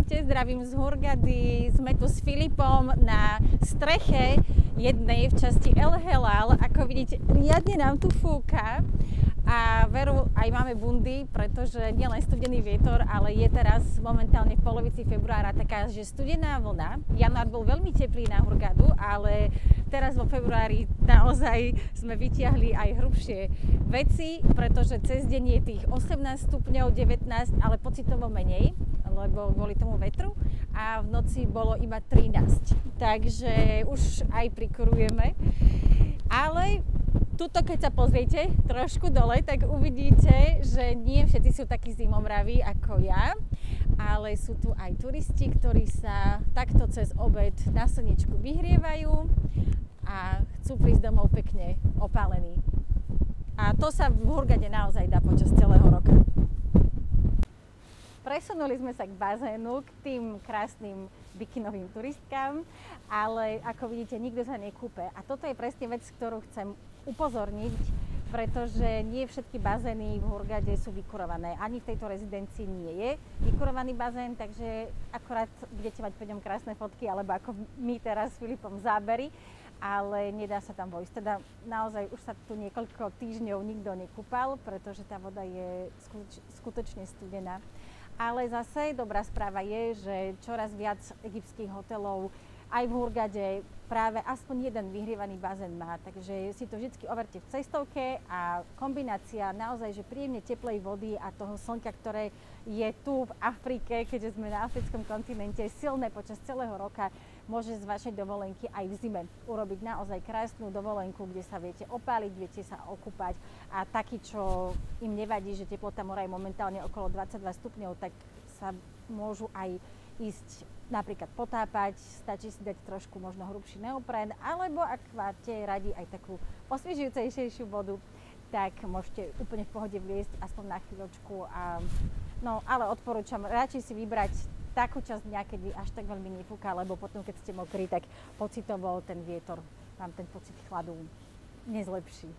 Ahojte, zdravím z Hurgady. Sme tu s Filipom na streche jednej v časti El Helal. Ako vidíte, riadne nám tu fúka. A veru, aj máme bundy, pretože nielen studený vietor, ale je teraz momentálne v polovici februára taká, že studená vlna. Január bol veľmi teplý na Hurgadu, ale teraz vo februári naozaj sme vytiahli aj hrubšie veci, pretože cez deň je tých 18 stupňov, 19, ale pocitovo menej, lebo kvôli tomu vetru, a v noci bolo iba 13. Takže už aj prikurujeme. Ale tuto, keď sa pozriete trošku dole, tak uvidíte, že nie všetci sú takí zimomraví ako ja, ale sú tu aj turisti, ktorí sa takto cez obed na slnečku vyhrievajú a chcú prísť domov pekne opálení. A to sa v Hurgade naozaj dá počas celého roka. Presunuli sme sa k bazénu, k tým krásnym bikinovým turistkám, ale ako vidíte, nikto sa nekúpe. A toto je presne vec, ktorú chcem upozorniť, pretože nie všetky bazény v Hurgade sú vykurované. Ani v tejto rezidencii nie je vykurovaný bazén, takže akorát budete mať po ňom krásne fotky, alebo ako my teraz s Filipom zábery, ale nedá sa tam vojsť. Teda naozaj už sa tu niekoľko týždňov nikto nekúpal, pretože tá voda je skutočne studená. Ale zase dobrá správa je, že čoraz viac egyptských hotelov aj v Hurgade práve aspoň jeden vyhrievaný bazén má. Takže si to vždy overte v cestovke a kombinácia naozaj, že príjemne teplej vody a toho slnka, ktoré je tu v Afrike, keďže sme na africkom kontinente, silné počas celého roka, môže z vašej dovolenky aj v zime urobiť naozaj krásnu dovolenku, kde sa viete opáliť, viete sa okúpať a takí, čo im nevadí, že teplota mora je momentálne okolo 22 stupňov, tak sa môžu aj ísť napríklad potápať, stačí si dať trošku možno hrubší neopren, alebo ak máte radi aj takú osviežujúcejšiu vodu, tak môžete úplne v pohode vliesť aspoň na chvíľočku. No ale odporúčam radšej si vybrať takú časť dňa, kedy až tak veľmi nefúka, lebo potom, keď ste mokrí, tak pocitovo ten vietor vám ten pocit chladu nezlepší.